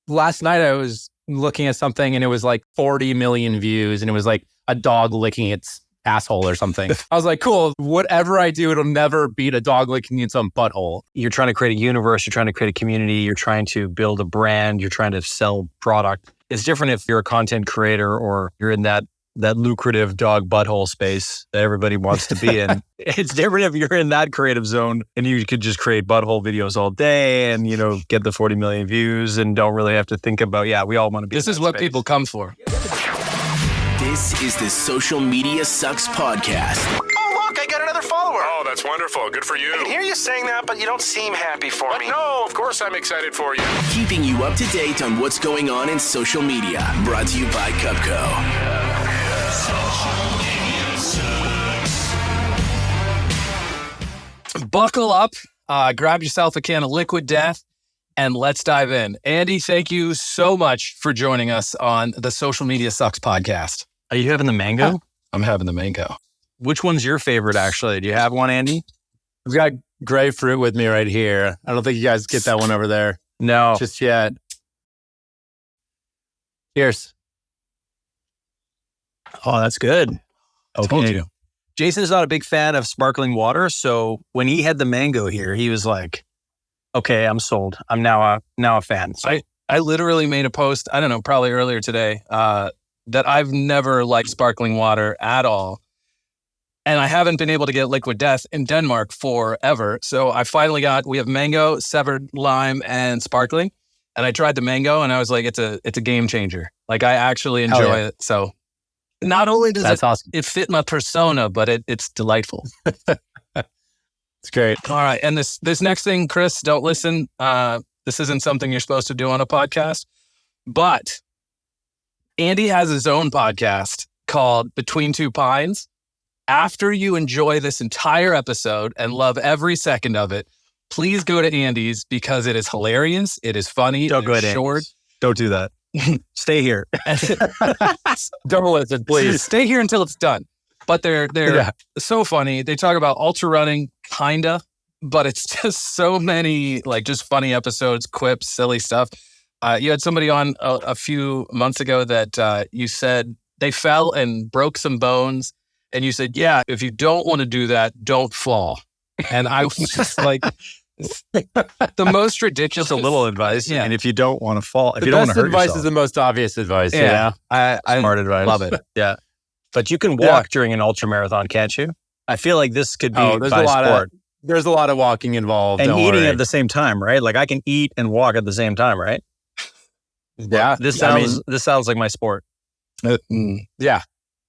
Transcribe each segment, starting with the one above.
last night I was looking at something and it was like 40 million views and it was like a dog licking its asshole or something. I was like, cool, whatever I do, it'll never beat a dog licking its own butthole. You're trying to create a universe, you're trying to create a community, you're trying to build a brand, you're trying to sell product. It's different if you're a content creator or you're in that lucrative dog butthole space that everybody wants to be in. It's different if you're in that creative zone and you could just create butthole videos all day and, get the 40 million views and don't really have to think about, we all want to be This is what people come for. This is the Social Media Sucks podcast. Oh, look, I got another follower. Oh, that's wonderful. Good for you. I can hear you saying that, but you don't seem happy for me. No, of course I'm excited for you. Keeping you up to date on what's going on in social media. Brought to you by Cupco. Buckle up, grab yourself a can of Liquid Death, and let's dive in. Andy, thank you so much for joining us on the Social Media Sucks podcast. Are you having the mango? I'm having the mango. Which one's your favorite, actually? Do you have one, Andy? I've got grapefruit with me right here. I don't think you guys get that one over there No. just yet. Cheers. Oh, that's good. I told you. Jason's not a big fan of sparkling water, so when he had the mango here, he was like, okay, I'm sold. I'm now a fan. So I literally made a post, I don't know, probably earlier today, that I've never liked sparkling water at all. And I haven't been able to get Liquid Death in Denmark forever. So I finally we have mango, severed lime, and sparkling. And I tried the mango and I was like, it's a game changer. Like I actually enjoy it. So not only does awesome. It fit my persona, but it's delightful. It's great. All right. And this next thing, Chris, don't listen. This isn't something you're supposed to do on a podcast. But Andy has his own podcast called Between Two Pines. After you enjoy this entire episode and love every second of it, please go to Andy's because it is hilarious. It is funny. Don't go it's to short. Andy's. Don't do that. Stay here. Don't listen, please. Stay here until it's done. But they're so funny. They talk about ultra running, kinda, but it's just so many just funny episodes, quips, silly stuff. You had somebody on a few months ago that you said they fell and broke some bones. And you said, yeah, if you don't want to do that, don't fall. And I was just like, the most ridiculous. Just a little advice. Yeah. And if you don't want to fall, if The you don't want best to hurt advice yourself. is the most obvious advice. Yeah. Smart advice. Love it. Yeah. But you can walk during an ultra marathon, can't you? I feel like this could be There's by a lot sport. There's a lot of walking involved. And don't eating worry. at the same time, right? Like I can eat and walk at the same time, right? Yeah. This sounds like my sport. Yeah.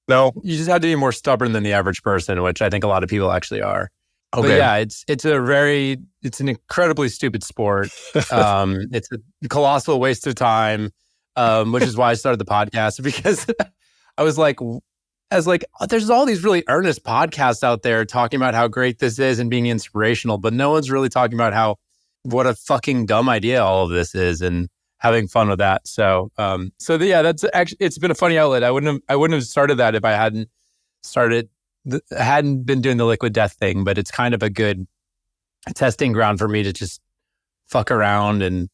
No. You just have to be more stubborn than the average person, which I think a lot of people actually are. Okay. But yeah, it's an incredibly stupid sport. It's a colossal waste of time, which is why I started the podcast because I was like, there's all these really earnest podcasts out there talking about how great this is and being inspirational, but no one's really talking about what a fucking dumb idea all of this is and having fun with that. So that's actually, it's been a funny outlet. I wouldn't have started that if I hadn't been doing the Liquid Death thing, but it's kind of a good testing ground for me to just fuck around and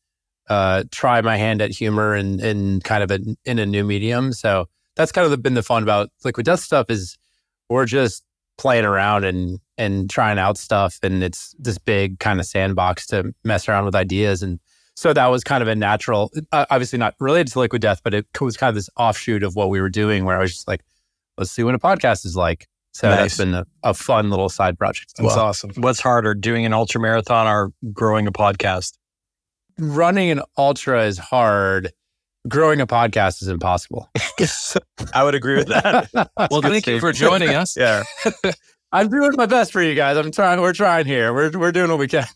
try my hand at humor and kind of in a new medium. So that's kind of been the fun about Liquid Death stuff is we're just playing around and trying out stuff. And it's this big kind of sandbox to mess around with ideas. And so that was kind of a natural, obviously not related to Liquid Death, but it was kind of this offshoot of what we were doing where I was just like, let's see what a podcast is like. So Nice. That's been a fun little side project. That's awesome. What's harder, doing an ultra marathon or growing a podcast? Running an ultra is hard. Growing a podcast is impossible. I would agree with that. Well, thank you for joining us. Yeah. I'm doing my best for you guys. We're trying here. We're doing what we can.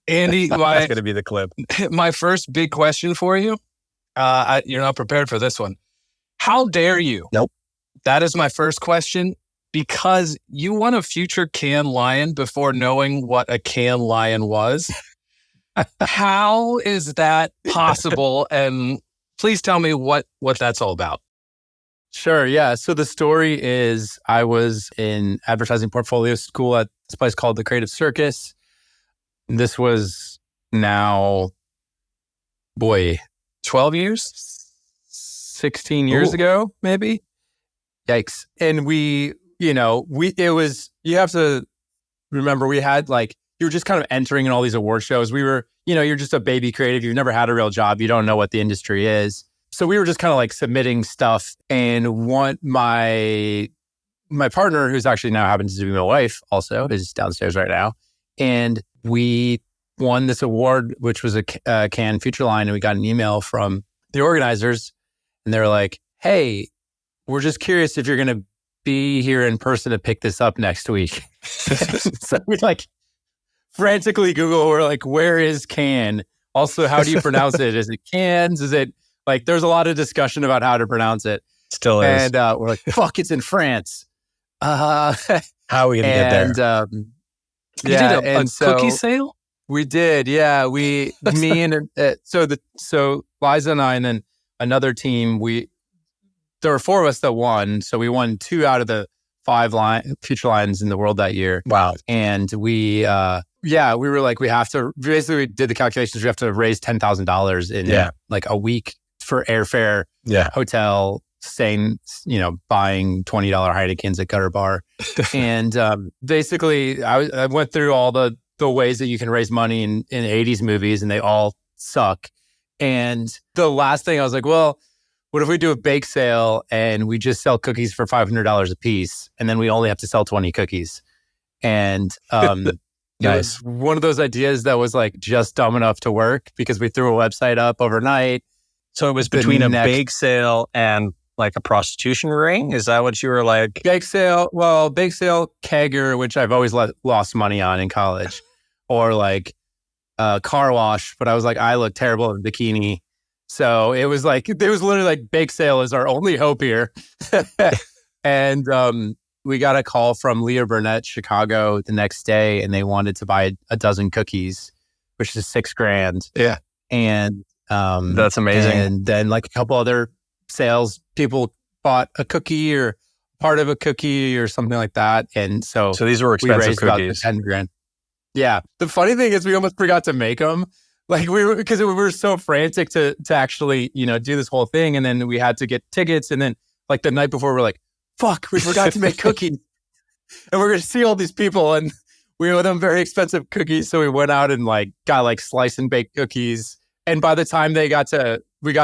Andy, That's going to be the clip. my first big question for you, you're not prepared for this one. How dare you? Nope. That is my first question because you won a future Cannes Lion before knowing what a Cannes Lion was. How is that possible? And please tell me what that's all about. Sure. Yeah. So the story is I was in advertising portfolio school at this place called the Creative Circus. This was now, 12 years? 16 years ago, maybe. Yikes. And you have to remember, we had like, you were just kind of entering in all these award shows. We were, you're just a baby creative. You've never had a real job. You don't know what the industry is. So we were just kind of like submitting stuff. And my partner, who's actually now happens to be my wife also, is downstairs right now. And we won this award, which was a Cannes Future Line. And we got an email from the organizers. And they were like, hey, we're just curious if you're going to be here in person to pick this up next week. So we like frantically Google, we're like, where is Cannes? Also, how do you pronounce it? Is it Cannes? Is it like, there's a lot of discussion about how to pronounce it. Still is. And we're like, fuck, it's in France. How are we going to get there? You did a cookie sale? We did, yeah. So Liza and I, and then another team, there were 4 of us that won. So we won 2 out of the 5 future lines in the world that year. Wow. And we were like, we basically did the calculations. We have to raise $10,000 in like a week for airfare, hotel, staying, buying $20 Heinekens at Gutter Bar. And basically I went through all the ways that you can raise money in 80s movies, and they all suck. And the last thing I was like, well, what if we do a bake sale and we just sell cookies for $500 a piece, and then we only have to sell 20 cookies? And it was one of those ideas that was like just dumb enough to work, because we threw a website up overnight. So it was between a bake sale and like a prostitution ring? Is that what you were like? Bake sale, kegger, which I've always lost money on in college, or like car wash. But I was like, I look terrible in a bikini. So it was literally like bake sale is our only hope here. And we got a call from Leah Burnett, Chicago, the next day, and they wanted to buy a dozen cookies, which is $6,000. Yeah. And that's amazing. And then like a couple other sales people bought a cookie or part of a cookie or something like that. And so these were expensive we raised cookies. About $10,000. Yeah. The funny thing is we almost forgot to make them. Like because we were so frantic to actually, do this whole thing. And then we had to get tickets. And then like the night before, we're like, fuck, we forgot to make cookies. And we're going to see all these people, and we owe them very expensive cookies. So we went out and like got like slice and bake cookies. And by the time we got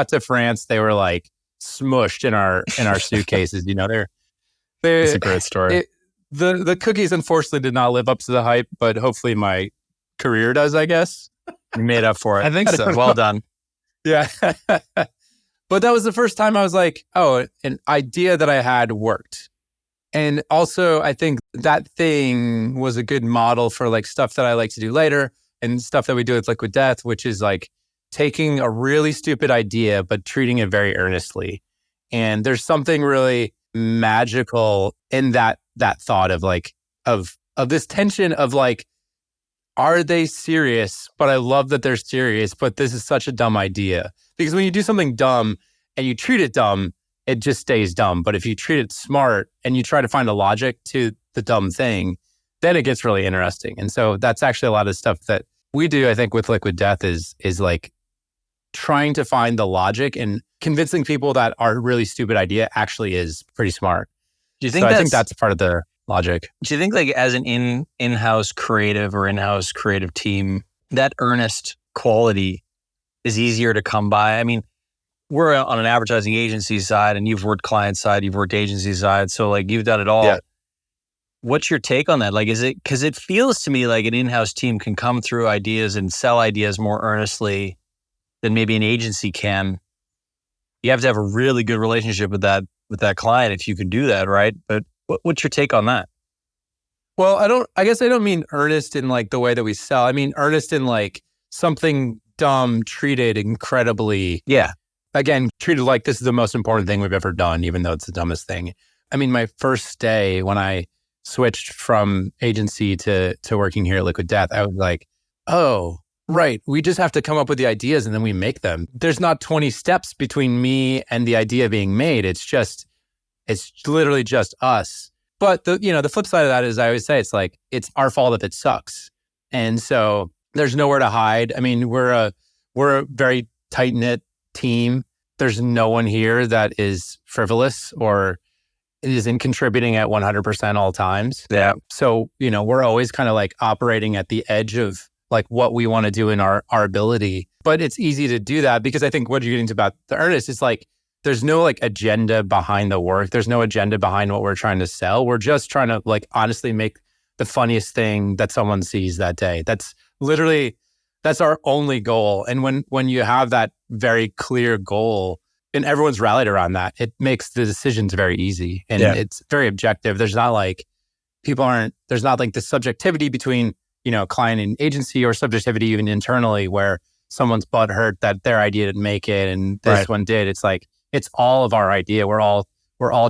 to France, they were like smushed in our suitcases. It's a great story. The cookies unfortunately did not live up to the hype, but hopefully my career does, I guess. You made up for it. I think so. Well done. Yeah. But that was the first time I was like, oh, an idea that I had worked. And also, I think that thing was a good model for like stuff that I like to do later and stuff that we do with Liquid Death, which is like taking a really stupid idea, but treating it very earnestly. And there's something really magical in that thought of like, of this tension of like, are they serious? But I love that they're serious, but this is such a dumb idea. Because when you do something dumb and you treat it dumb, it just stays dumb. But if you treat it smart and you try to find a logic to the dumb thing, then it gets really interesting. And so that's actually a lot of stuff that we do, I think, with Liquid Death is like trying to find the logic and convincing people that our really stupid idea actually is pretty smart. Do you think I think that's part of the logic. Do you think like as an in-house creative or in-house creative team, that earnest quality is easier to come by? I mean, we're on an advertising agency side, and you've worked client side, you've worked agency side. So like you've done it all. Yeah. What's your take on that? Like, is it, because it feels to me like an in-house team can come through ideas and sell ideas more earnestly than maybe an agency can. You have to have a really good relationship with that client if you can do that, right? But what's your take on that? Well, I guess I don't mean earnest in like the way that we sell. I mean earnest in like something dumb treated incredibly. Yeah. Again, treated like this is the most important thing we've ever done, even though it's the dumbest thing. I mean, my first day when I switched from agency to working here at Liquid Death, I was like, oh, right. We just have to come up with the ideas and then we make them. There's not 20 steps between me and the idea being made. It's literally just us. But the flip side of that is I always say it's like, it's our fault if it sucks. And so there's nowhere to hide. I mean, we're a very tight-knit team, there's no one here that is frivolous or isn't contributing at 100% all times. Yeah. So, we're always kind of like operating at the edge of like what we want to do in our ability. But it's easy to do that because I think what you're getting to about the earnest is like, there's no like agenda behind the work. There's no agenda behind what we're trying to sell. We're just trying to like honestly make the funniest thing that someone sees that day. That's our only goal. And when you have that very clear goal and everyone's rallied around that, it makes the decisions very easy and it's very objective. There's not like there's not like the subjectivity between, client and agency or subjectivity even internally where someone's butthurt that their idea didn't make it and this one did. It's like, it's all of our idea. We're all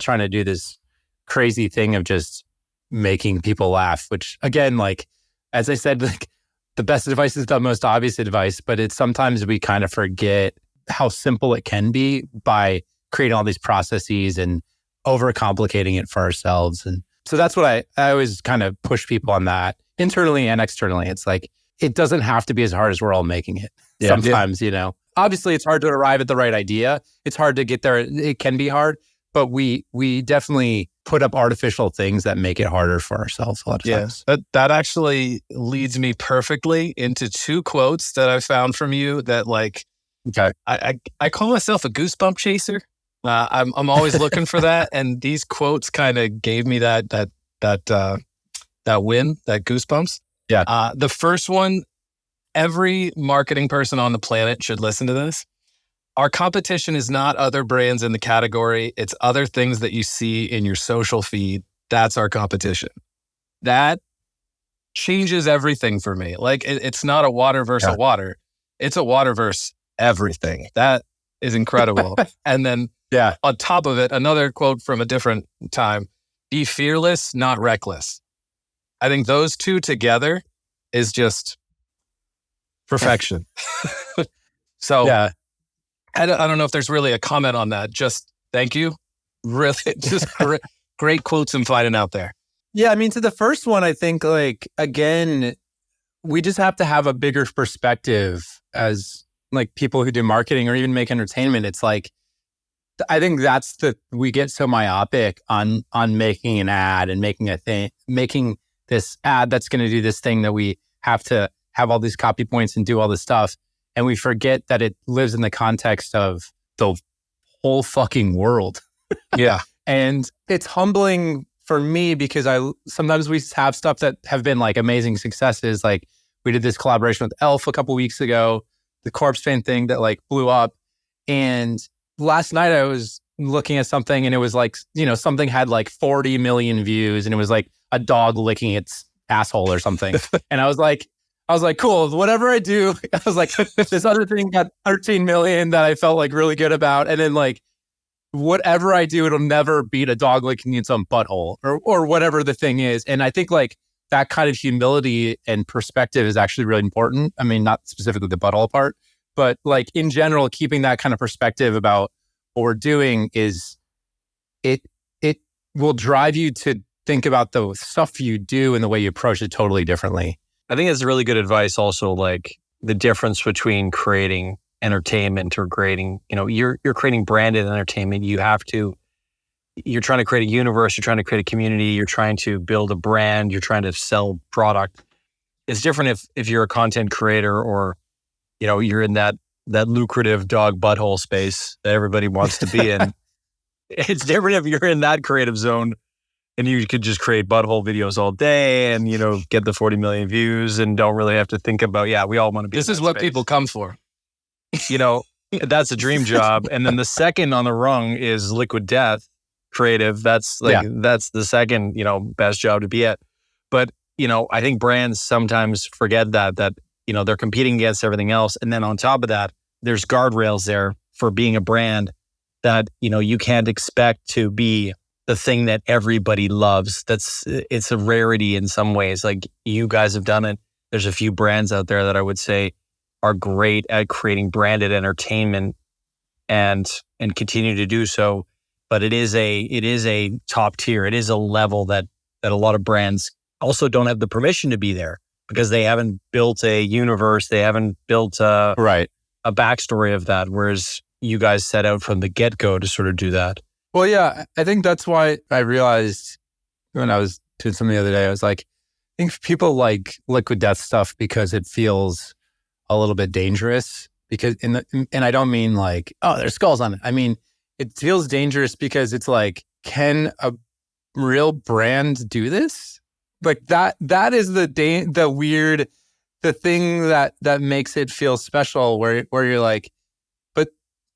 trying to do this crazy thing of just making people laugh, which again, like, as I said, like the best advice is the most obvious advice, but it's sometimes we kind of forget how simple it can be by creating all these processes and overcomplicating it for ourselves. And so that's what I always kind of push people on that internally and externally. It's like, it doesn't have to be as hard as we're all making it. Sometimes, obviously it's hard to arrive at the right idea. It's hard to get there. It can be hard, but we definitely put up artificial things that make it harder for ourselves a lot of times. That actually leads me perfectly into two quotes that I found from you that like, okay. I call myself a goosebump chaser. I'm always looking for that. And these quotes kind of gave me that win, that goosebumps. Yeah. The first one, every marketing person on the planet should listen to this. Our competition is not other brands in the category. It's other things that you see in your social feed. That's our competition. That changes everything for me. Like it's not a water versus a water. It's a water versus everything. That is incredible. And then on top of it, another quote from a different time, be fearless, not reckless. I think those two together is just perfection. So I don't know if there's really a comment on that. Just thank you. Really, just great quotes I'm finding out there. Yeah, I mean, to the first one, I think like, again, we just have to have a bigger perspective as like people who do marketing or even make entertainment. It's like, I think we get so myopic on making an ad and making this ad that's going to do this thing that we have to have all these copy points and do all this stuff. And we forget that it lives in the context of the whole fucking world. Yeah. And it's humbling for me because sometimes we have stuff that have been like amazing successes. Like we did this collaboration with Elf a couple weeks ago, the corpse paint thing that like blew up. And last night I was looking at something and it was like, something had like 40 million views and it was like a dog licking its asshole or something. And I was like, cool, whatever I do, I was like, this other thing got 13 million that I felt like really good about. And then like, whatever I do, it'll never beat a dog licking its own butthole or whatever the thing is. And I think like that kind of humility and perspective is actually really important. I mean, not specifically the butthole part, but like in general, keeping that kind of perspective about what we're doing is it will drive you to think about the stuff you do and the way you approach it totally differently. I think that's really good advice also, like the difference between creating entertainment or creating, you're creating branded entertainment. You're trying to create a universe, you're trying to create a community, you're trying to build a brand, you're trying to sell product. It's different if you're a content creator or, you're in that lucrative dog butthole space that everybody wants to be in. It's different if you're in that creative zone and you could just create butthole videos all day and, get the 40 million views and don't really have to think about, we all want to be This in is that what space. people come for. That's a dream job. And then the second on the rung is liquid death creative. That's that's the second, best job to be at. But, I think brands sometimes forget that they're competing against everything else. And then on top of that, there's guardrails there for being a brand that, you can't expect to be the thing that everybody loves. It's a rarity in some ways. Like you guys have done it. There's a few brands out there that I would say are great at creating branded entertainment and continue to do so. But it is a top tier. It is a level that a lot of brands also don't have the permission to be there because they haven't built a universe. They haven't built a backstory of that. Whereas, you guys set out from the get-go to sort of do that? Well, yeah, I think that's why I realized when I was doing something the other day, I was like, I think people like liquid death stuff because it feels a little bit dangerous. Because and I don't mean like, oh, there's skulls on it. I mean, it feels dangerous because it's like, can a real brand do this? Like that is the weird, the thing that makes it feel special where you're like, but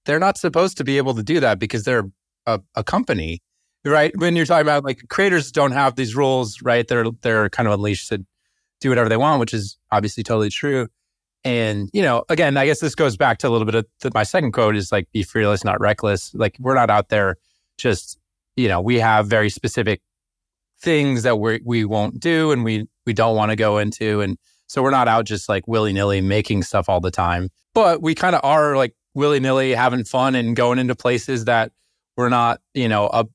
they're not supposed to be able to do that because they're a company, right? When you're talking about like creators don't have these rules, right? They're kind of unleashed to do whatever they want, which is obviously totally true. And, again, I guess this goes back to a little bit of my second quote is like, be fearless, not reckless. Like we're not out there just, we have very specific things that we won't do and we don't want to go into. And so we're not out just like willy-nilly making stuff all the time. But we kind of are like willy-nilly having fun and going into places that we're not, a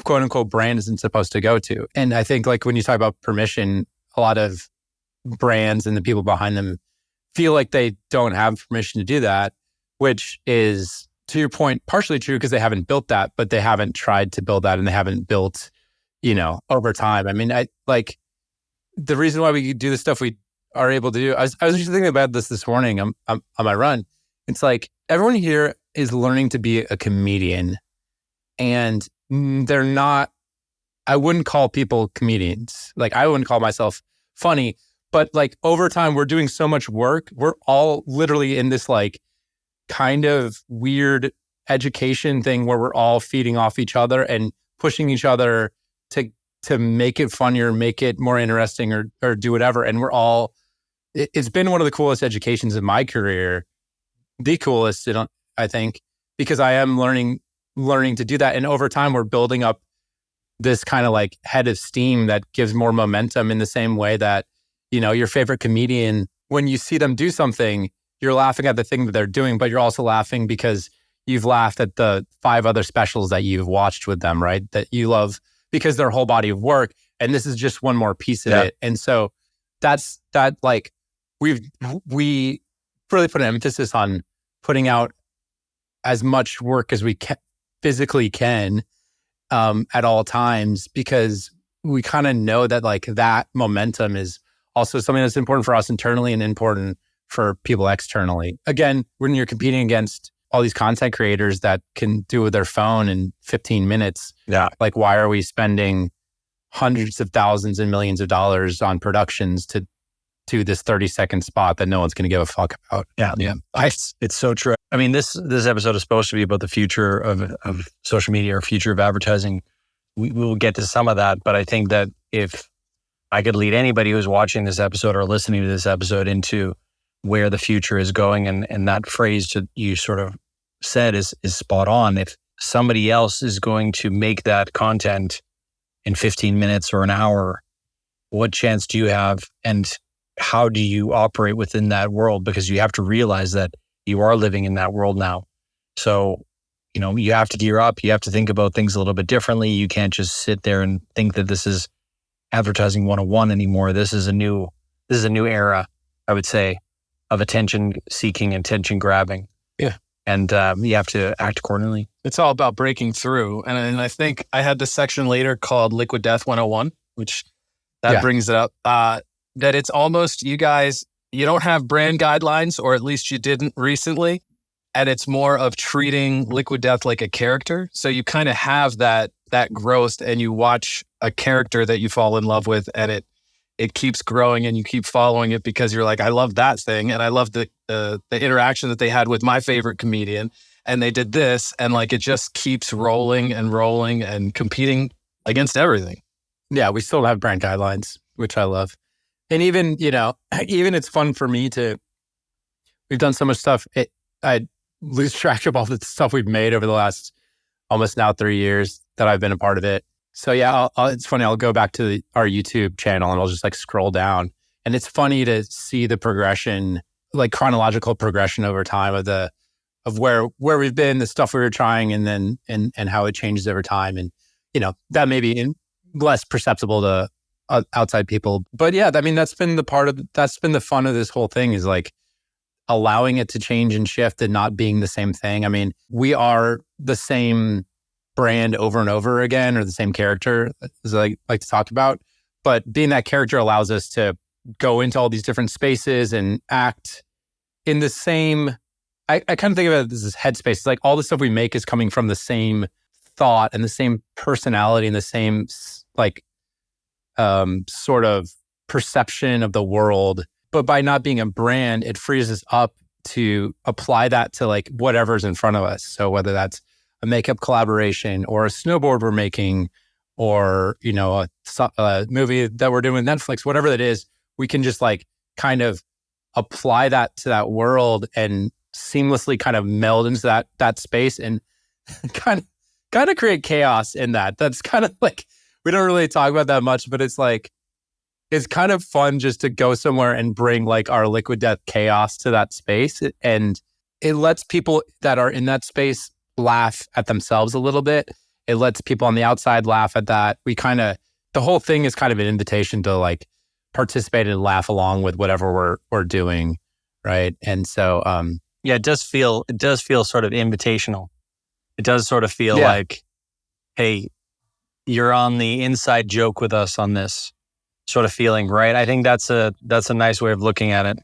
quote unquote brand isn't supposed to go to. And I think like when you talk about permission, a lot of brands and the people behind them feel like they don't have permission to do that, which is, to your point, partially true because they haven't built that, but they haven't tried to build that and they haven't built, over time. I mean, the reason why we do the stuff we are able to do, I was just thinking about this morning on my run. It's like everyone here is learning to be a comedian and they're not, I wouldn't call people comedians. Like I wouldn't call myself funny. But like over time, we're doing so much work. We're all literally in this like kind of weird education thing where we're all feeding off each other and pushing each other to make it funnier, make it more interesting or do whatever. And we're all, it's been one of the coolest educations in my career, the coolest, I think, because I am learning to do that. And over time, we're building up this kind of like head of steam that gives more momentum in the same way that your favorite comedian, when you see them do something, you're laughing at the thing that they're doing, but you're also laughing because you've laughed at the 5 other specials that you've watched with them, right? That you love because their whole body of work. And this is just one more piece of it. And so that's like, we really put an emphasis on putting out as much work as we physically can at all times, because we kind of know that like that momentum is also something that's important for us internally and important for people externally. Again, when you're competing against all these content creators that can do with their phone in 15 minutes, like why are we spending hundreds of thousands and millions of dollars on productions to do this 30-second spot that no one's going to give a fuck about? Yeah. It's so true. I mean, this episode is supposed to be about the future of social media or future of advertising. We will get to some of that, but I think that if I could lead anybody who's watching this episode or listening to this episode into where the future is going. And that phrase that you sort of said is spot on. If somebody else is going to make that content in 15 minutes or an hour, what chance do you have? And how do you operate within that world? Because you have to realize that you are living in that world now. So, you have to gear up. You have to think about things a little bit differently. You can't just sit there and think that this is advertising 101 anymore. This is a new era, I would say, of attention seeking, attention grabbing. Yeah. And you have to act accordingly. It's all about breaking through. And I think I had this section later called Liquid Death 101, which brings it up. That it's almost, you guys, you don't have brand guidelines, or at least you didn't recently. And it's more of treating Liquid Death like a character. So you kind of have that growth, and you watch a character that you fall in love with, and it keeps growing, and you keep following it because you're like, I love that thing, and I love the interaction that they had with my favorite comedian, and they did this, and like it just keeps rolling and competing against everything. Yeah, we still have brand guidelines, which I love. And even, even it's fun for me we've done so much stuff. I lose track of all the stuff we've made over the last almost now 3 years that I've been a part of it. So yeah, it's funny. I'll go back to our YouTube channel and I'll just like scroll down, and it's funny to see the progression, like chronological progression over time of where we've been, the stuff we were trying, and then and how it changes over time. And that may be less perceptible to outside people, but yeah, I mean that's been the fun of this whole thing, is like allowing it to change and shift and not being the same thing. I mean, we are the same brand over and over again, or the same character, as I like to talk about. But being that character allows us to go into all these different spaces and act in the same, I kind of think of it as this headspace. It's like all the stuff we make is coming from the same thought and the same personality and the same sort of perception of the world. But by not being a brand, it frees us up to apply that to like whatever's in front of us. So whether that's a makeup collaboration or a snowboard we're making, or, you know, a movie that we're doing with Netflix, whatever it is, we can just like kind of apply that to that world and seamlessly kind of meld into that space and kind of create chaos in that. That's kind of like, we don't really talk about that much, but it's like, it's kind of fun just to go somewhere and bring like our liquid death chaos to that space. And it lets people that are in that space laugh at themselves a little bit. It lets people on the outside laugh at that. The whole thing is kind of an invitation to like participate and laugh along with whatever we're doing. Right. And so, it does feel sort of invitational. It does sort of feel like, hey, you're on the inside joke with us on this sort of feeling, right? I think that's a nice way of looking at it.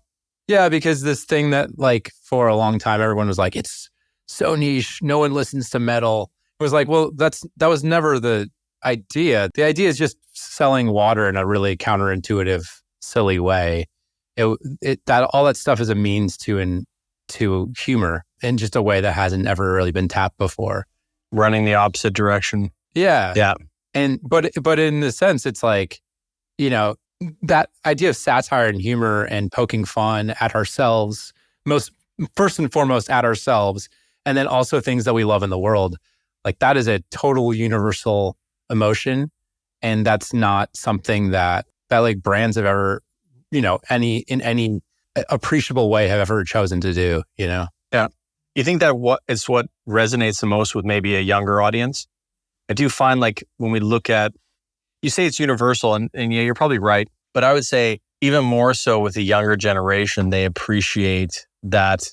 Yeah, because this thing that like for a long time everyone was like, it's so niche, no one listens to metal. It was like, well, that was never the idea. The idea is just selling water in a really counterintuitive, silly way. All that stuff is a means to humor in just a way that hasn't ever really been tapped before. Running the opposite direction. Yeah. Yeah. But in the sense, it's like, you know, that idea of satire and humor and poking fun at ourselves, first and foremost at ourselves, and then also things that we love in the world. Like that is a total universal emotion. And that's not something that like brands have ever, you know, in any appreciable way have ever chosen to do, you know? Yeah. You think that what resonates the most with maybe a younger audience? I do find like when we look at, you say it's universal and yeah, you're probably right. But I would say even more so with the younger generation, they appreciate that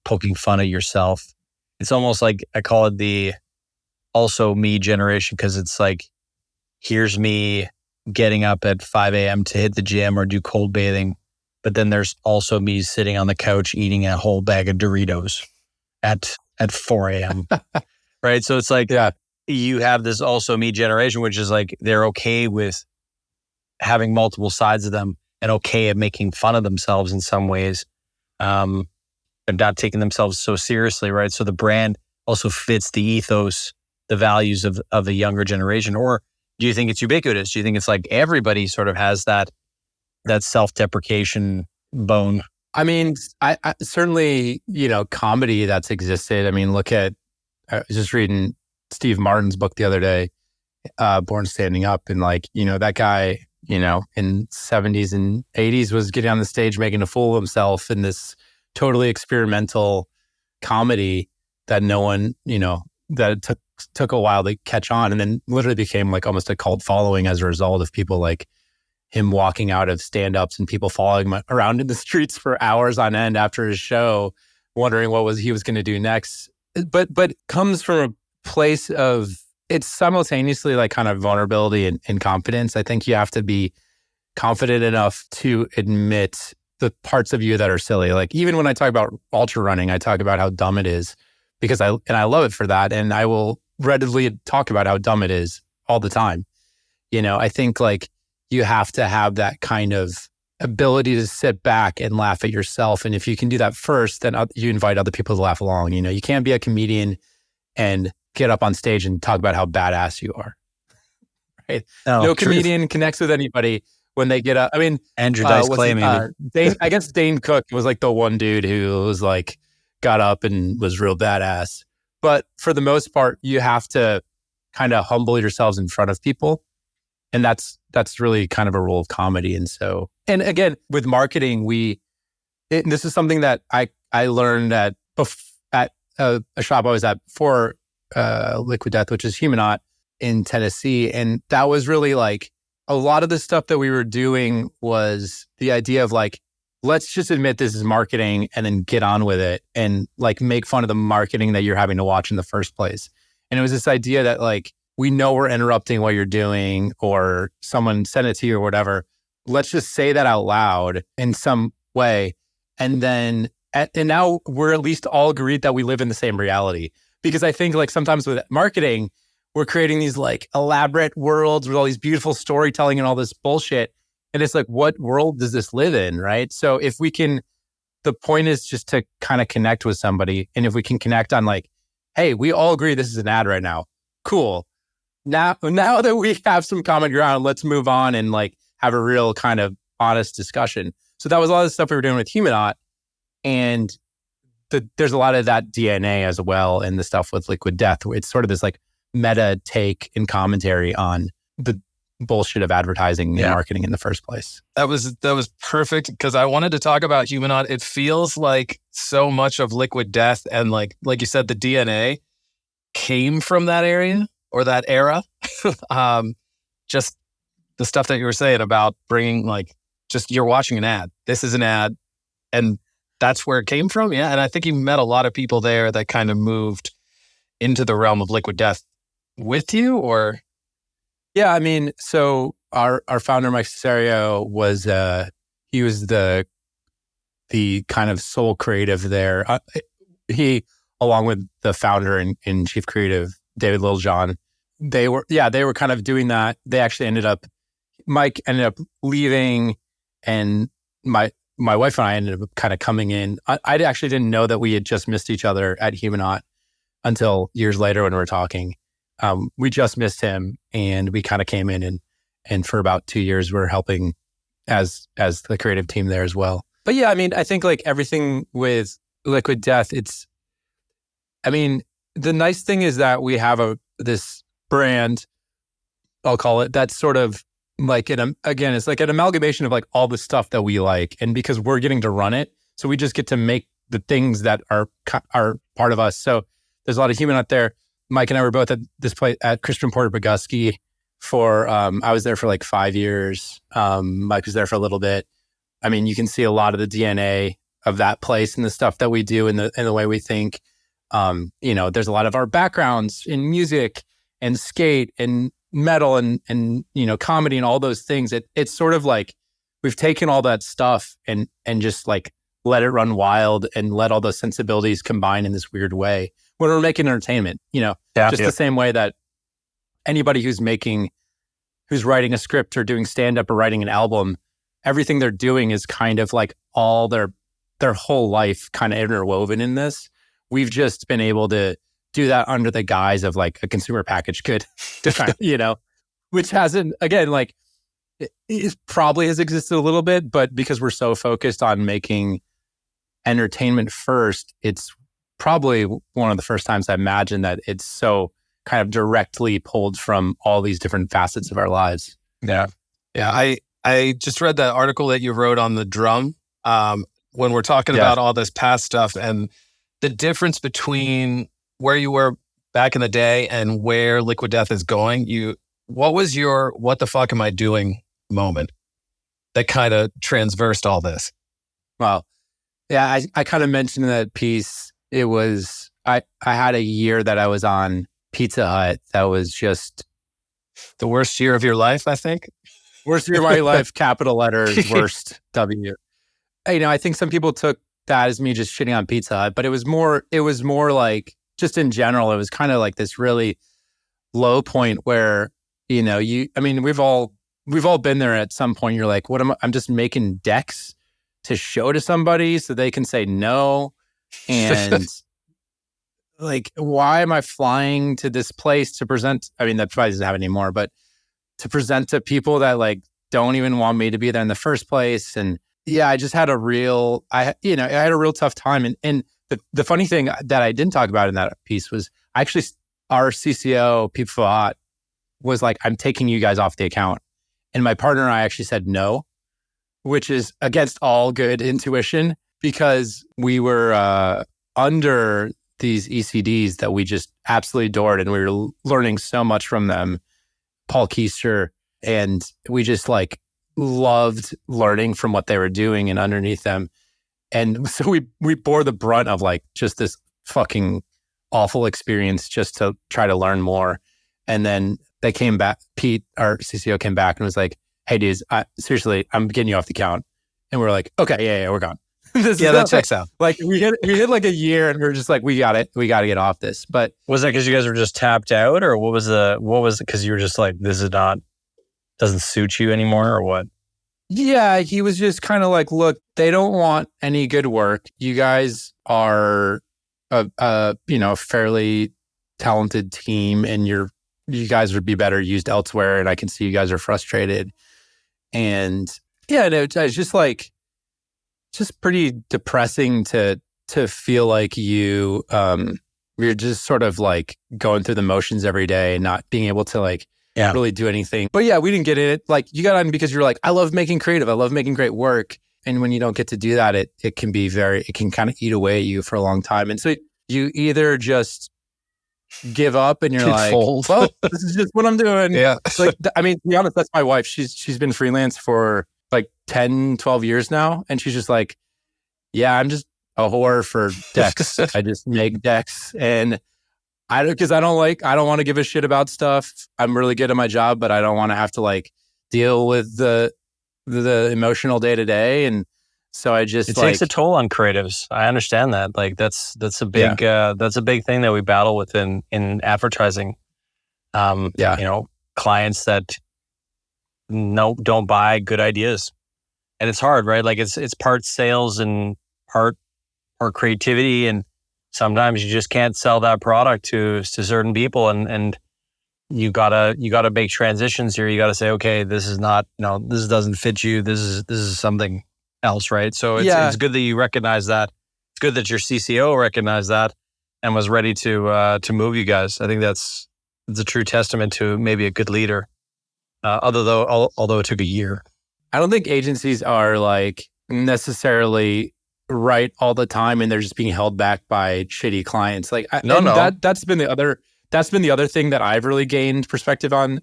poking fun at yourself. It's almost like I call it the also me generation, because it's like, here's me getting up at 5 a.m. to hit the gym or do cold bathing. But then there's also me sitting on the couch eating a whole bag of Doritos at 4 a.m. Right? So it's like, you have this also me generation, which is like, they're okay with having multiple sides of them and okay at making fun of themselves in some ways, and not taking themselves so seriously, right? So the brand also fits the ethos, the values of a younger generation. Or do you think it's ubiquitous? Do you think it's like everybody sort of has that self-deprecation bone? I mean, I certainly, you know, comedy that's existed. I mean, look at, I was just reading Steve Martin's book the other day, Born Standing Up. And like, you know, that guy, you know, in 70s and 80s was getting on the stage making a fool of himself in this totally experimental comedy that no one, you know, that took a while to catch on, and then literally became like almost a cult following as a result of people like him walking out of stand-ups and people following him around in the streets for hours on end after his show, wondering what he was going to do next. But it comes from a place of, it's simultaneously like kind of vulnerability and confidence. I think you have to be confident enough to admit the parts of you that are silly. Like even when I talk about ultra running, I talk about how dumb it is because I love it for that. And I will readily talk about how dumb it is all the time. You know, I think like you have to have that kind of ability to sit back and laugh at yourself. And if you can do that first, then you invite other people to laugh along. You know, you can't be a comedian and get up on stage and talk about how badass you are. Right? No comedian connects with anybody when they get up. I mean, Andrew Dice Clay, maybe. I guess Dane Cook was like the one dude who was like, got up and was real badass. But for the most part, you have to kind of humble yourselves in front of people. And that's really kind of a rule of comedy. And so, and again, with marketing, this is something that I learned at a shop I was at before Liquid Death, which is Humanot in Tennessee. And that was really like, a lot of the stuff that we were doing was the idea of like, let's just admit this is marketing and then get on with it and like make fun of the marketing that you're having to watch in the first place. And it was this idea that like, we know we're interrupting what you're doing or someone sent it to you or whatever. Let's just say that out loud in some way. And then, and now we're at least all agreed that we live in the same reality. Because I think like sometimes with marketing, we're creating these like elaborate worlds with all these beautiful storytelling and all this bullshit. And it's like, what world does this live in, right? So if we can, the point is just to kind of connect with somebody. And if we can connect on like, hey, we all agree this is an ad right now. Cool. Now that we have some common ground, let's move on and like have a real kind of honest discussion. So that was a lot of the stuff we were doing with Humanot. And there's a lot of that DNA as well in the stuff with Liquid Death. It's sort of this like meta take and commentary on the bullshit of advertising and marketing in the first place. That was perfect because I wanted to talk about Humanot. It feels like so much of Liquid Death and like you said, the DNA came from that area or that era. Just the stuff that you were saying about bringing like, just you're watching an ad. This is an ad. And that's where it came from. Yeah. And I think you met a lot of people there that kind of moved into the realm of Liquid Death with you or? Yeah. I mean, so our founder, Mike Cesario, he was the kind of sole creative there. He, along with the founder and chief creative, David Littlejohn, they were kind of doing that. Mike ended up leaving and my wife and I ended up kind of coming in. I actually didn't know that we had just missed each other at Humanot until years later when we were talking. We just missed him and we kind of came in and for about 2 years we're helping as the creative team there as well. But yeah, I mean, I think like everything with Liquid Death, the nice thing is that we have this brand, I'll call it, that's sort of like, it's like an amalgamation of like all the stuff that we like. And because we're getting to run it, so we just get to make the things that are part of us. So there's a lot of Humanot there. Mike and I were both at this place at Christian Porter Bogusky for, I was there for like 5 years. Mike was there for a little bit. I mean, you can see a lot of the DNA of that place and the stuff that we do and the way we think. There's a lot of our backgrounds in music and skate and metal and comedy and all those things. It's sort of like we've taken all that stuff and just like let it run wild and let all those sensibilities combine in this weird way when we're making entertainment, the same way that anybody who's writing a script or doing stand-up or writing an album, everything they're doing is kind of like all their whole life kind of interwoven in this. We've just been able to do that under the guise of like a consumer packaged good, which hasn't, again, like it probably has existed a little bit, but because we're so focused on making entertainment first, it's probably one of the first times I imagine that it's so kind of directly pulled from all these different facets of our lives. Yeah. Yeah. I just read that article that you wrote on the drum when we're talking about all this past stuff and the difference between where you were back in the day and where Liquid Death is going. What was your what the fuck am I doing moment that kind of transversed all this? Well, yeah, I kind of mentioned in that piece, it was, I had a year that I was on Pizza Hut that was just the worst year of your life, I think. Worst year of my life, capital letters, worst W. I think some people took that as me just shitting on Pizza Hut, but it was more like, just in general, it was kind of like this really low point where, we've all been there at some point. You're like, I'm just making decks to show to somebody so they can say no. And like, why am I flying to this place to present? I mean, that probably doesn't have anymore, but to present to people that like don't even want me to be there in the first place. And yeah, I just had a real tough time. And the funny thing that I didn't talk about in that piece was actually our CCO, Pete Fouat, was like, I'm taking you guys off the account. And my partner and I actually said no, which is against all good intuition because we were under these ECDs that we just absolutely adored. And we were learning so much from them, Paul Keister. And we just like loved learning from what they were doing and underneath them. And so we bore the brunt of like just this fucking awful experience just to try to learn more. And then they came back, Pete, our CCO, came back and was like, hey dudes, seriously, I'm getting you off the account. And we're like, okay, yeah, we're gone. That checks out. Like we hit like a year and we were just like, we got to get off this. But Was that because you guys were just tapped out, or what was it? Because you were just like, this is not, doesn't suit you anymore, or what? yeah, he was just kind of like, look, they don't want any good work. You guys are a fairly talented team, and you guys would be better used elsewhere. And I can see you guys are frustrated. And yeah, no, it's just like, just pretty depressing to feel like you're just sort of like going through the motions every day and not being able to like really do anything. But yeah, we didn't get it. Like you got on because you're like, I love making creative. I love making great work. And when you don't get to do that, it can kind of eat away at you for a long time. And so you either just give up and you're like, fold. well, this is just what I'm doing. Yeah. Like, I mean, to be honest, that's my wife. She's been freelance for like 10, 12 years now. And she's just like, yeah, I'm just a whore for decks. I just make decks. And I don't want to give a shit about stuff. I'm really good at my job, but I don't want to have to like deal with the emotional day to day. And so I just it takes a toll on creatives. I understand that. Like that's a big that's a big thing that we battle with in advertising. Clients that don't buy good ideas. And it's hard, right? Like it's part sales and part creativity, and sometimes you just can't sell that product to certain people, and you gotta make transitions here. You gotta say, okay, this is not, this doesn't fit you. This is something else, right? So it's good that you recognize that. It's good that your CCO recognized that and was ready to move you guys. I think it's a true testament to maybe a good leader. Although it took a year. I don't think agencies are like necessarily right all the time, and they're just being held back by shitty clients. Like that's been the other thing that I've really gained perspective on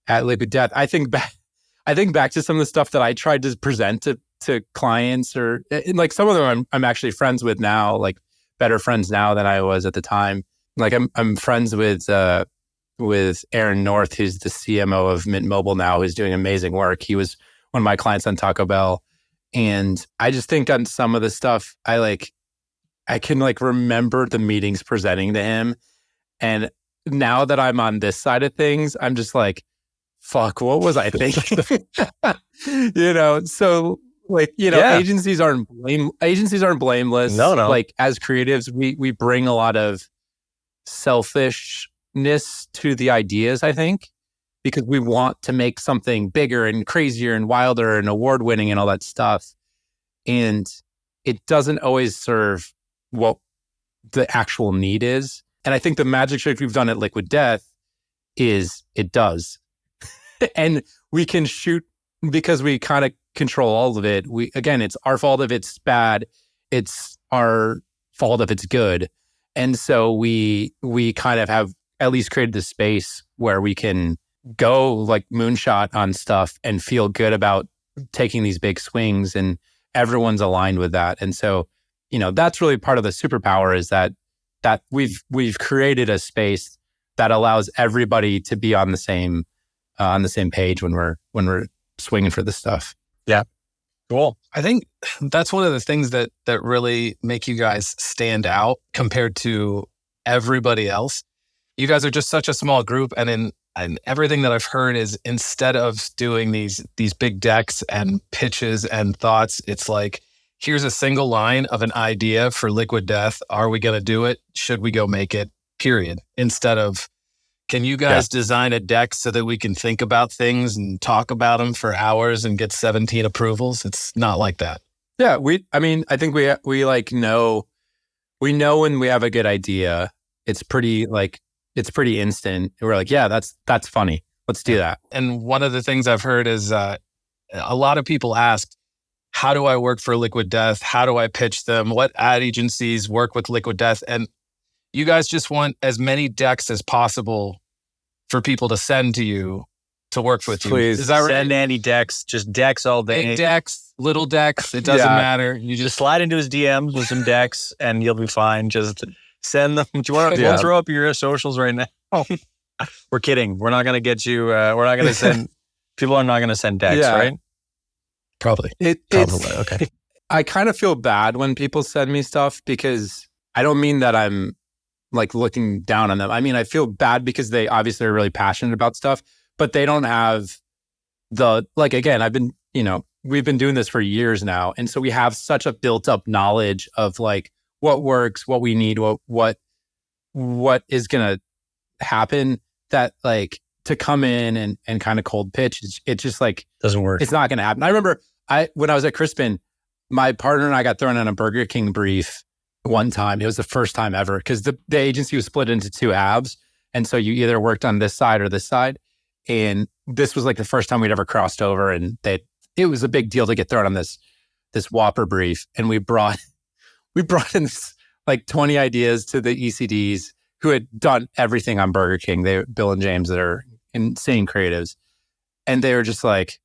at Liquid Death. I think back to some of the stuff that I tried to present to clients, or like some of them I'm actually friends with now, like better friends now than I was at the time. Like I'm friends with Aaron North, who's the CMO of Mint Mobile now, who's doing amazing work. He was one of my clients on Taco Bell. And I just think on some of the stuff, I can like remember the meetings presenting to him. And now that I'm on this side of things, I'm just like, fuck, what was I thinking? So like, agencies aren't blameless. No. Like as creatives, we bring a lot of selfishness to the ideas, I think, because we want to make something bigger and crazier and wilder and award-winning and all that stuff. And it doesn't always serve what the actual need is. And I think the magic trick we've done at Liquid Death is it does. And we can shoot because we kind of control all of it. It's our fault if it's bad. It's our fault if it's good. And so we kind of have at least created this space where we can go like moonshot on stuff and feel good about taking these big swings, and everyone's aligned with that. And so, that's really part of the superpower, is that we've created a space that allows everybody to be on the same page when we're swinging for this stuff. Yeah. Cool. I think that's one of the things that really make you guys stand out compared to everybody else. You guys are just such a small group, and everything that I've heard is, instead of doing these big decks and pitches and thoughts, it's like, here's a single line of an idea for Liquid Death. Are we going to do it? Should we go make it? Period. Instead of, can you guys design a deck so that we can think about things and talk about them for hours and get 17 approvals? It's not like that. Yeah, I think we like know when we have a good idea. It's pretty instant. We're like, yeah, that's funny. Let's do that. And one of the things I've heard is a lot of people ask, how do I work for Liquid Death? How do I pitch them? What ad agencies work with Liquid Death? And you guys just want as many decks as possible for people to send to you. to work with you. Please. Is that right? Send Andy decks, just decks all day. Big decks, little decks, it doesn't matter. You Just just slide into his DMs with some decks and you'll be fine. Just send them. Do you want to Yeah. we'll throw up your socials right now? We're kidding. We're not going to get you, we're not going to send, people are not going to send decks, Yeah. right? probably. Probably. Okay. I kind of feel bad when people send me stuff because I don't mean that I'm like looking down on them. I mean, I feel bad because they obviously are really passionate about stuff, but they don't have the, like, again, we've been doing this for years now. And so we have such a built up knowledge of like what works, what we need, what is going to happen, that like to come in and kind of cold pitch, it's just like, Doesn't work. it's not going to happen. I remember when I was at Crispin, my partner and I got thrown on a Burger King brief one time. It was the first time ever because the agency was split into two halves. And so you either worked on this side or this side. And this was like the first time we'd ever crossed over. And it was a big deal to get thrown on this Whopper brief. And we brought in this, like 20 ideas to the ECDs who had done everything on Burger King. Bill and James, that are insane creatives. And they were just like,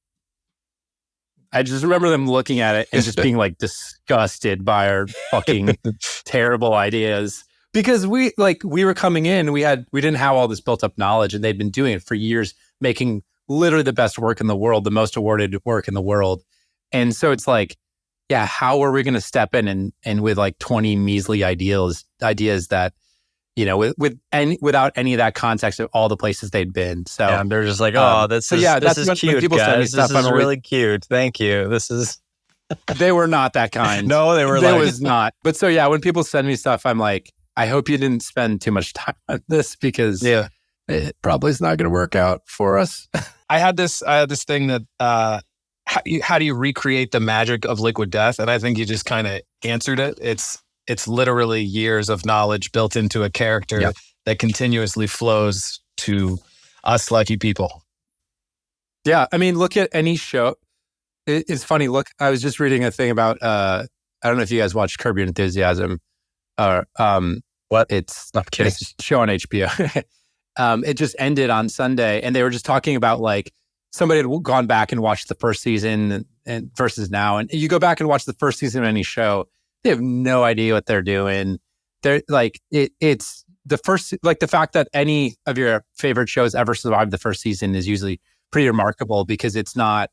I just remember them looking at it and just being like disgusted by our fucking terrible ideas. Because we were coming in, we didn't have all this built up knowledge, and they'd been doing it for years, making literally the best work in the world, the most awarded work in the world. And so it's like, yeah, how are we going to step in and with like 20 measly ideas that, without any of that context of all the places they'd been. So Yeah, they're just like, this is when cute, people send me guys. stuff, This is I'm really cute. Thank you. This is... they were not that kind. No, they were They like... was not. But so yeah, when people send me stuff, I'm like, I hope you didn't spend too much time on this because it probably is not going to work out for us. I had this thing that how do you recreate the magic of Liquid Death? And I think you just kind of answered it. It's literally years of knowledge built into a character that continuously flows to us lucky people. Yeah, I mean, look at any show. It's funny. Look, I was just reading a thing about. I don't know if you guys watched Curb Your Enthusiasm. What? It's I'm kidding. It's a show on HBO. It just ended on Sunday, and they were just talking about like somebody had gone back and watched the first season and versus now, and you go back and watch the first season of any show, they have no idea what they're doing. They're like it's the first, like the fact that any of your favorite shows ever survived the first season is usually pretty remarkable because it's not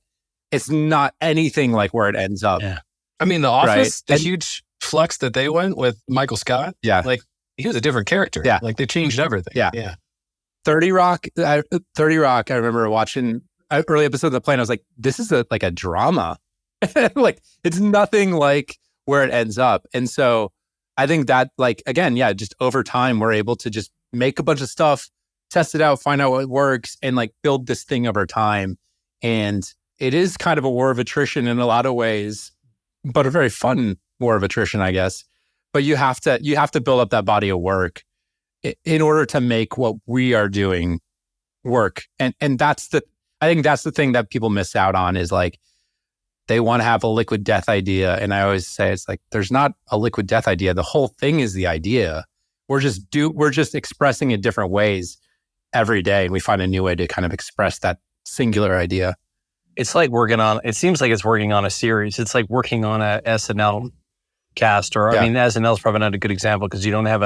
anything like where it ends up. Yeah. I mean, The Office, Right. the huge flux that they went with Michael Scott. Yeah. Like he was a different character. Yeah. Like they changed everything. Yeah. Yeah. 30 Rock, I remember watching early episode of the plane. I was like, this is like a drama. Like it's nothing like where it ends up. And so I think that like, again, yeah, just over time, we're able to just make a bunch of stuff, test it out, find out what works, and like build this thing over time. And it is kind of a war of attrition in a lot of ways, but a very fun war of attrition, I guess. But you have to build up that body of work in order to make what we are doing work. And I think that's the thing that people miss out on is like, they want to have a Liquid Death idea. And I always say, it's like, there's not a Liquid Death idea. The whole thing is the idea. We're just expressing it different ways every day. And we find a new way to kind of express that singular idea. It's like it seems like it's working on a series. It's like working on a SNL cast, or I mean, SNL is probably not a good example because you don't have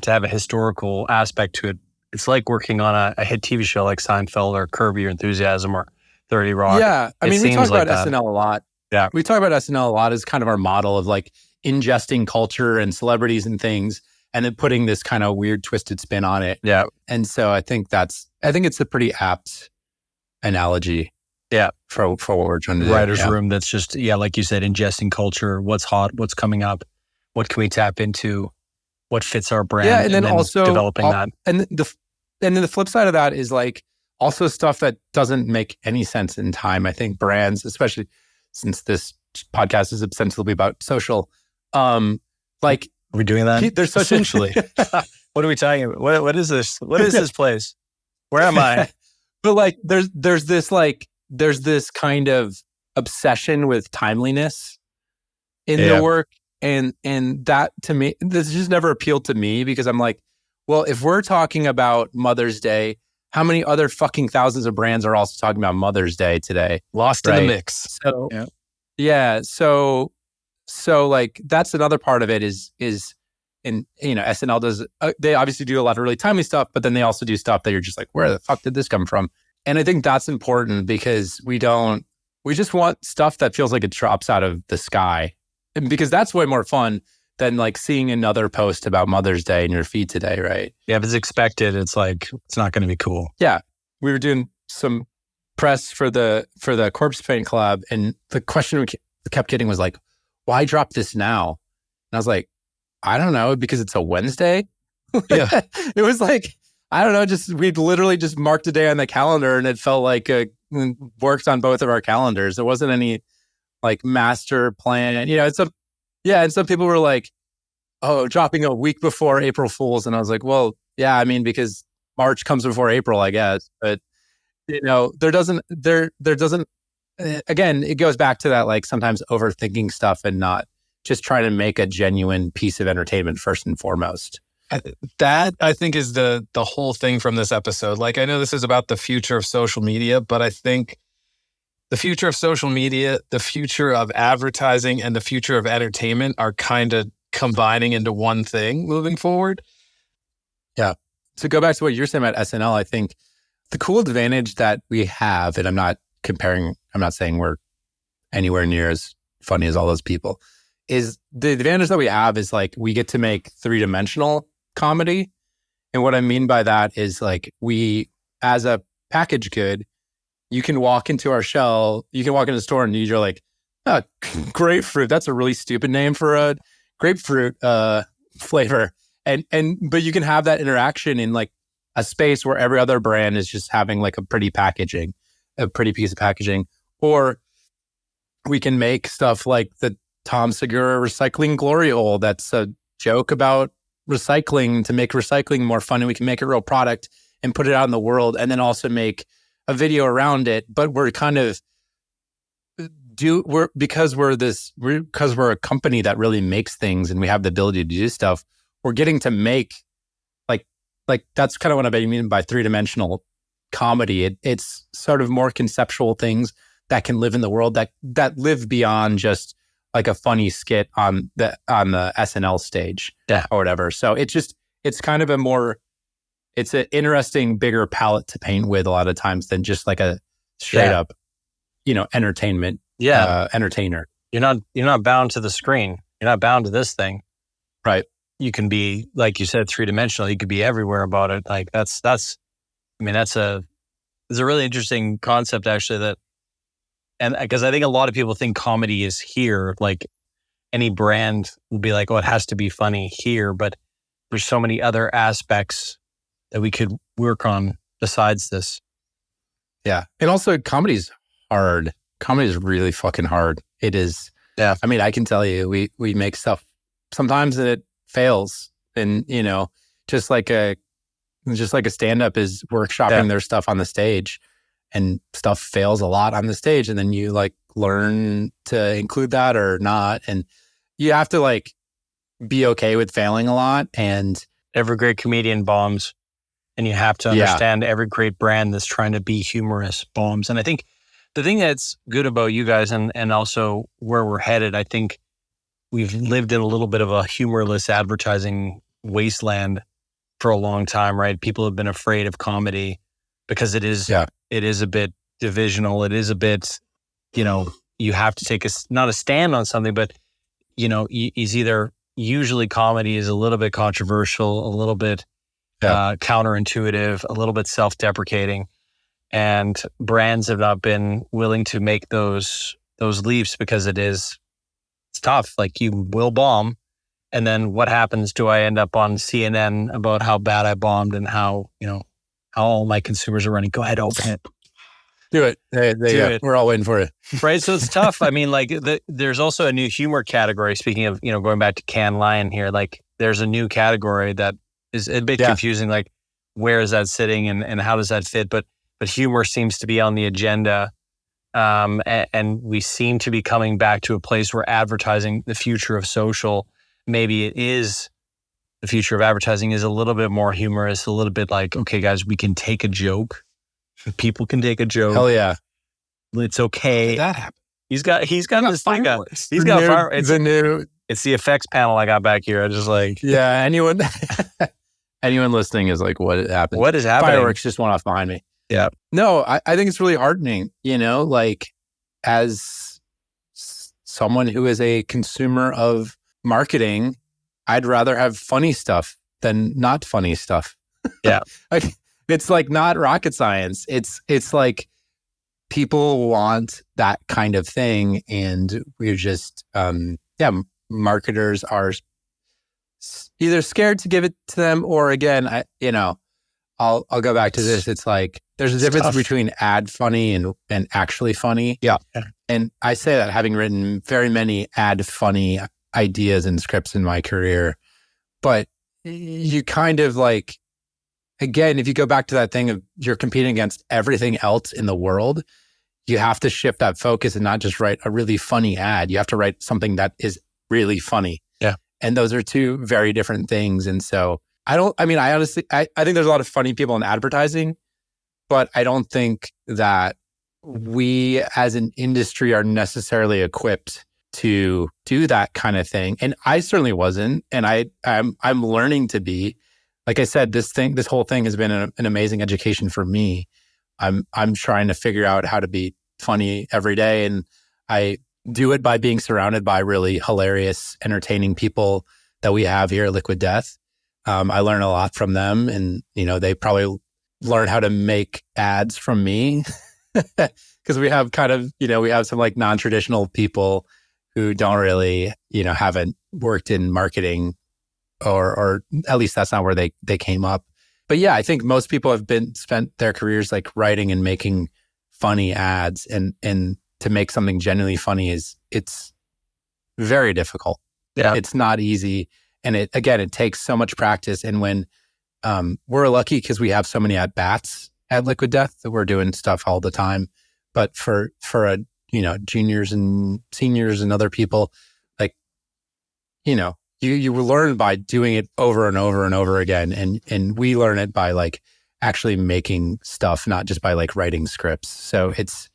to have a historical aspect to it. It's like working on a hit TV show like Seinfeld or Curb Your Enthusiasm or 30 Rock. Yeah. I mean, we talk about SNL a lot. Yeah. We talk about SNL a lot as kind of our model of like ingesting culture and celebrities and things and then putting this kind of weird twisted spin on it. Yeah. And so I think it's a pretty apt analogy. Yeah. For what we're trying to do. Writer's room that's just, like you said, ingesting culture, what's hot, what's coming up, what can we tap into, what fits our brand, and then also developing that. And then the flip side of that is like also stuff that doesn't make any sense in time. I think brands, especially since this podcast is ostensibly about social, like are we doing that? There's such Essentially. What are we talking about? What is this? What is this place? Where am I? But like there's this kind of obsession with timeliness in the work. And that to me, this just never appealed to me because I'm like, well, if we're talking about Mother's Day, how many other fucking thousands of brands are also talking about Mother's Day today? Lost in the mix. So yeah. So like that's another part of it is and SNL does they obviously do a lot of really timely stuff, but then they also do stuff that you're just like, where the fuck did this come from? And I think that's important because we just want stuff that feels like it drops out of the sky, and because that's way more fun than like seeing another post about Mother's Day in your feed today, right? Yeah, if it's expected, it's like it's not going to be cool. Yeah, we were doing some press for the Corpse Paint collab, and the question we kept getting was like, why drop this now? And I was like, I don't know, because it's a Wednesday. Yeah. It was like, I don't know, we'd literally just marked a day on the calendar, and it felt like worked on both of our calendars. There wasn't any like master plan. And some people were like, oh, dropping a week before April Fool's. And I was like, well, yeah, I mean, because March comes before April, I guess. But, there doesn't, again, it goes back to that, like sometimes overthinking stuff and not just trying to make a genuine piece of entertainment first and foremost. That I think is the whole thing from this episode. Like, I know this is about the future of social media, but I think the future of social media, the future of advertising, and the future of entertainment are kind of combining into one thing moving forward. Yeah. To go back to what you're saying about SNL, I think the cool advantage that we have, and I'm not saying we're anywhere near as funny as all those people, is the advantage that we have is like we get to make 3-dimensional comedy. And what I mean by that is like we, as a packaged good, you can walk into our shell, you can walk into the store and you're like, oh, grapefruit, that's a really stupid name for a grapefruit flavor. But you can have that interaction in like a space where every other brand is just having like a pretty piece of packaging. Or we can make stuff like the Tom Segura recycling glory hole that's a joke about recycling to make recycling more fun, and we can make a real product and put it out in the world, and then also make a video around it. But we're kind of because we're a company that really makes things and we have the ability to do stuff, we're getting to make like that's kind of what I mean by 3-dimensional comedy. It's sort of more conceptual things that can live in the world that live beyond just like a funny skit on the SNL stage or whatever. So it's kind of it's an interesting, bigger palette to paint with a lot of times than just like a straight up, entertainment entertainer. You're not bound to the screen. You're not bound to this thing. Right. You can be, like you said, 3-dimensional. You could be everywhere about it. Like that's a really interesting concept actually and because I think a lot of people think comedy is here, like any brand will be like, oh, it has to be funny here, but there's so many other aspects that we could work on besides this. Yeah. And also comedy's hard. Comedy is really fucking hard. It is. Yeah. I mean, I can tell you, we make stuff sometimes and it fails. And, just like a stand-up is workshopping their stuff on the stage, and stuff fails a lot on the stage. And then you like learn to include that or not. And you have to like be okay with failing a lot. And every great comedian bombs, and you have to understand every great brand that's trying to be humorous bombs. And I think the thing that's good about you guys and also where we're headed, I think we've lived in a little bit of a humorless advertising wasteland for a long time, right? People have been afraid of comedy because it is a bit divisional. It is a bit, you have to take not a stand on something, but, is either usually comedy is a little bit controversial, a little bit counterintuitive, a little bit self-deprecating. And brands have not been willing to make those leaps because it's tough. Like you will bomb. And then what happens? Do I end up on CNN about how bad I bombed and how all my consumers are running? Go ahead, open it. Do it. Hey, there you go. It. We're all waiting for you. Right. So it's tough. I mean, like there's also a new humor category. Speaking of, going back to Cannes Lion here, like there's a new category that is a bit confusing. Like where is that sitting and how does that fit? But humor seems to be on the agenda. And we seem to be coming back to a place where advertising, the future of social, maybe it is the future of advertising is a little bit more humorous, a little bit like, okay, guys, we can take a joke. People can take a joke. Hell yeah. It's okay. Did that happen? He's got this thing. Fireworks. He's got fire. new. It's the effects panel I got back here. I just like, Yeah. Anyone listening is like, what happened? what is happening? Fireworks just went off behind me. Yeah. No, I think it's really heartening, like as someone who is a consumer of marketing, I'd rather have funny stuff than not funny stuff. Yeah. It's like not rocket science. It's like people want that kind of thing. And we're just, marketers are either scared to give it to them or again, I'll go back to this. It's like there's a difference between ad funny and actually funny. Yeah. And I say that having written very many ad funny ideas and scripts in my career. But you kind of like, again, if you go back to that thing of you're competing against everything else in the world, you have to shift that focus and not just write a really funny ad. You have to write something that is really funny. Yeah. And those are two very different things. And so I honestly think there's a lot of funny people in advertising, but I don't think that we as an industry are necessarily equipped to do that kind of thing. And I certainly wasn't. And I'm learning to be. Like I said, this whole thing has been an amazing education for me. I'm trying to figure out how to be funny every day. And I do it by being surrounded by really hilarious, entertaining people that we have here at Liquid Death. I learn a lot from them, and they probably learn how to make ads from me because we have we have some like non-traditional people who don't really haven't worked in marketing, or at least that's not where they came up. But yeah, I think most people have spent their careers like writing and making funny ads, and to make something genuinely funny it's very difficult. Yeah, it's not easy. And it takes so much practice. And when we're lucky because we have so many at bats at Liquid Death that we're doing stuff all the time. But for juniors and seniors and other people, like, you learn by doing it over and over and over again. And we learn it by like actually making stuff, not just by like writing scripts. So it's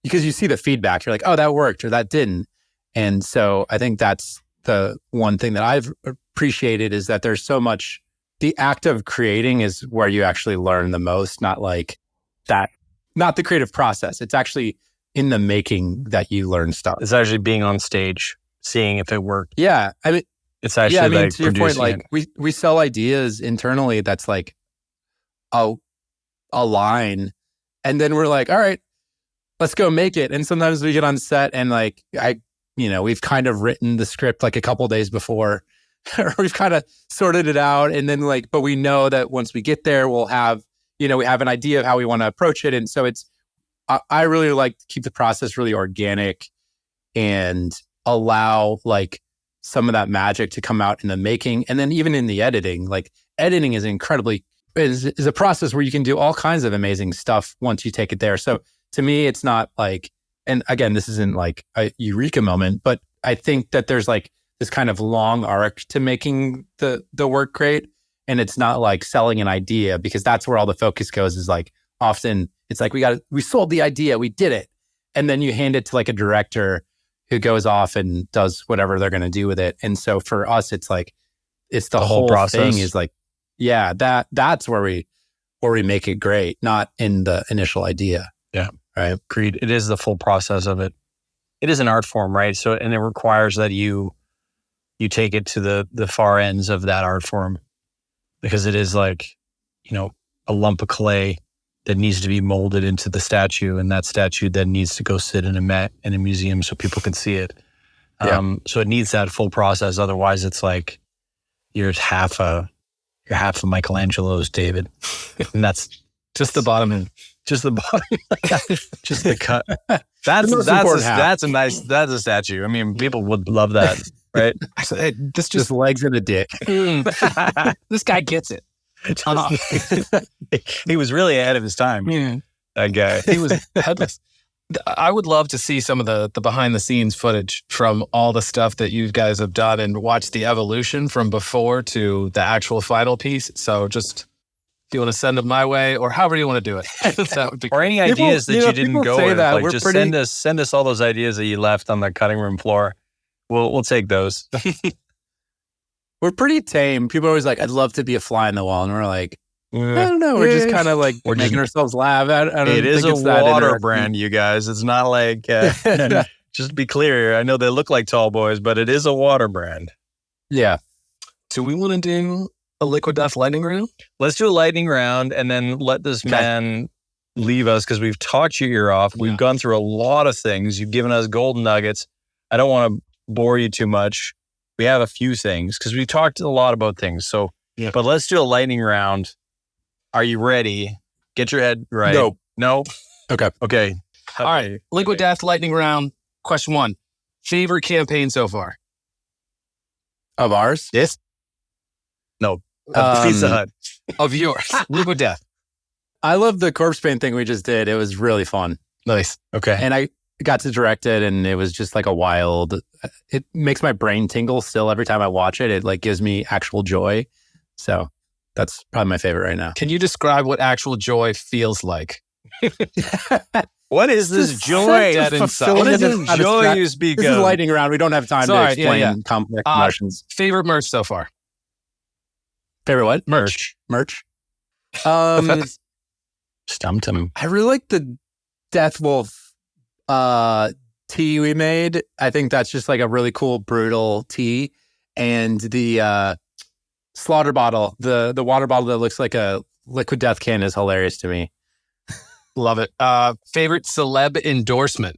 because you see the feedback, you're like, oh, that worked or that didn't. And so I think that's the one thing that I've appreciated is that there's so much, the act of creating is where you actually learn the most, not like that, not the creative process. It's actually in the making that you learn stuff. It's actually being on stage, seeing if it worked. Yeah. I mean, it's actually like to your point, producing like we sell ideas internally that's like a line. And then we're like, all right, let's go make it. And sometimes we get on set and like, we've kind of written the script like a couple of days before, or we've kind of sorted it out. And then like, but we know that once we get there, we'll have, we have an idea of how we want to approach it. And so I really like to keep the process really organic and allow like some of that magic to come out in the making. And then even in the editing, like editing is is a process where you can do all kinds of amazing stuff once you take it there. So to me, it's not like, and again, this isn't like a eureka moment, but I think that there's like this kind of long arc to making the work great. And it's not like selling an idea, because that's where all the focus goes, is like often it's like we sold the idea, we did it. And then you hand it to like a director who goes off and does whatever they're going to do with it. And so for us, it's like, it's the whole process. thing is like, yeah, that's where we make it great, not in the initial idea. Yeah. Right. Agreed. It is the full process of it. It is an art form, right? So, and it requires that you take it to the far ends of that art form, because it is like, a lump of clay that needs to be molded into the statue, and that statue then needs to go sit in a museum so people can see it. Yeah. So it needs that full process. Otherwise, it's like you're half of Michelangelo's David, and that's just the bottom. Just the bottom, just the cut. That's a statue. I mean, people would love that, right? Actually, this Just legs and a dick. This guy gets it. He was really ahead of his time. Yeah. That guy. He was headless. I would love to see some of the behind the scenes footage from all the stuff that you guys have done and watch the evolution from before to the actual final piece. So just if you want to send them my way or however you want to do it. That would be Or any People- ideas that you know, you didn't people go say with. that. Like, We're just pretty- send us all those ideas that you left on the cutting room floor. We'll take those. We're pretty tame. People are always like, I'd love to be a fly in the wall. And we're like, I Yeah. don't know. We're just kind of like We're making just- ourselves laugh. I don't It is think a it's that water interesting. brand, you guys. It's not like, just to be clear, I know they look like tall boys, but it is a water brand. Yeah. Do we want to do a liquid death lightning round? Let's do a lightning round and then let this Okay. man leave us because we've talked your ear off. We've gone through a lot of things. You've given us golden nuggets. I don't want to bore you too much. We have a few things because we talked a lot about things. So, but let's do a lightning round. Are you ready? Get your head right. No? Okay. Okay. All right. Liquid death lightning round. Question 1. Favorite campaign so far? Of ours? Yes. Pizza Hut. Of yours. Liquid death. I love the corpse paint thing we just did. It was really fun. Nice. Okay. And I got to direct it, and it was just like a wild, it makes my brain tingle still every time I watch it. It like gives me actual joy. So that's probably my favorite right now. Can you describe what actual joy feels like? What is this Just joy? dead inside. What is fulfilling this and joy you speak This is of? lightning round. We don't have time Sorry, to yeah, explain complex emotions. Favorite merch so far? Favorite what? Merch. Merch. Stumped him. I really like the Death Wolf tea we made. I think that's just like a really cool, brutal tea. And the slaughter bottle, the water bottle that looks like a liquid death can is hilarious to me. Love it. Favorite celeb endorsement?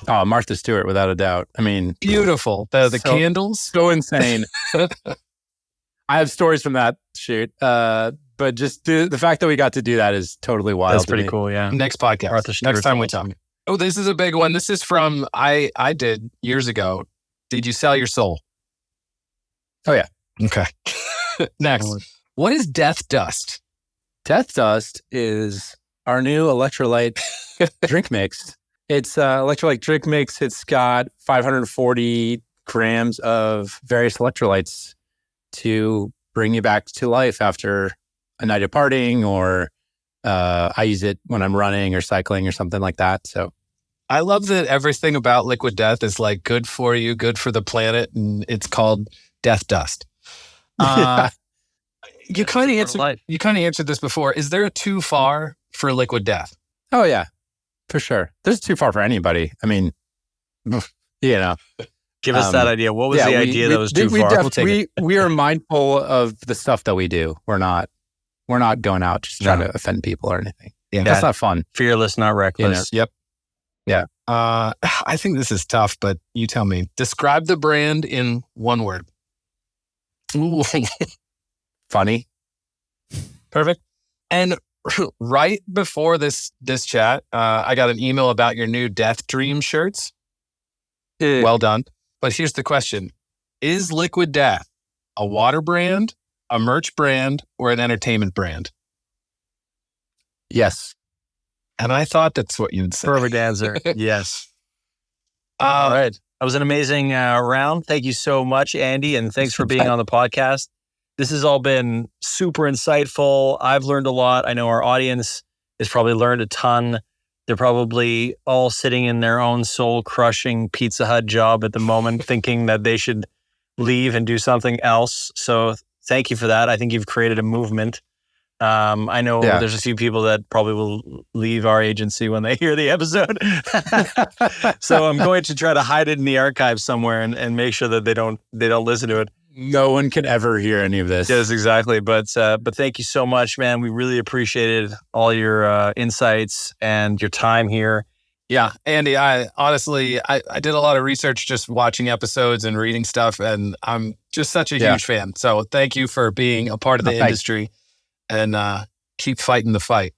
Oh, Martha Stewart, without a doubt. I mean, Beautiful. The So- candles? so insane. I have stories from that shoot. But just the fact that we got to do that is totally wild. That's to pretty me. cool, yeah. Next podcast. Martha Next Stewart's time we awesome. talk. Oh, this is a big one. This is from I did years ago. Did you sell your soul? Oh, yeah. Okay. Next. What is death dust? Death Dust is our new electrolyte drink mix. It's electrolyte drink mix. It's got 540 grams of various electrolytes to bring you back to life after a night of partying, or I use it when I'm running or cycling or something like that. So I love that everything about liquid death is like good for you, good for the planet, and it's called death dust. You kind of answered this before. Is there a too far for liquid death? oh yeah, for sure. There's too far for anybody. I mean, you know. Give us that idea. What was the idea that was too far? We'll take it. We are mindful of the stuff that we do. We're not going out just trying to offend people or anything. Yeah. That's not fun. Fearless, not reckless. Yep. Yeah. I think this is tough, but you tell me. Describe the brand in one word. Ooh. Funny. Perfect. And right before this chat, I got an email about your new Death Dream shirts. Well done. But here's the question. Is Liquid Death a water brand, a merch brand, or an entertainment brand? Yes. And I thought that's what you'd say. Perfect answer. Yes. All right. That was an amazing round. Thank you so much, Andy. And thanks for being on the podcast. This has all been super insightful. I've learned a lot. I know our audience has probably learned a ton. They're probably all sitting in their own soul-crushing Pizza Hut job at the moment, thinking that they should leave and do something else. So thank you for that. I think you've created a movement. I know there's a few people that probably will leave our agency when they hear the episode. So I'm going to try to hide it in the archives somewhere and make sure that they don't listen to it. No one can ever hear any of this. Yes, exactly. But thank you so much, man. We really appreciated all your insights and your time here. Yeah, Andy, I honestly did a lot of research just watching episodes and reading stuff, and I'm just such a huge fan. So thank you for being a part of the industry and keep fighting the fight.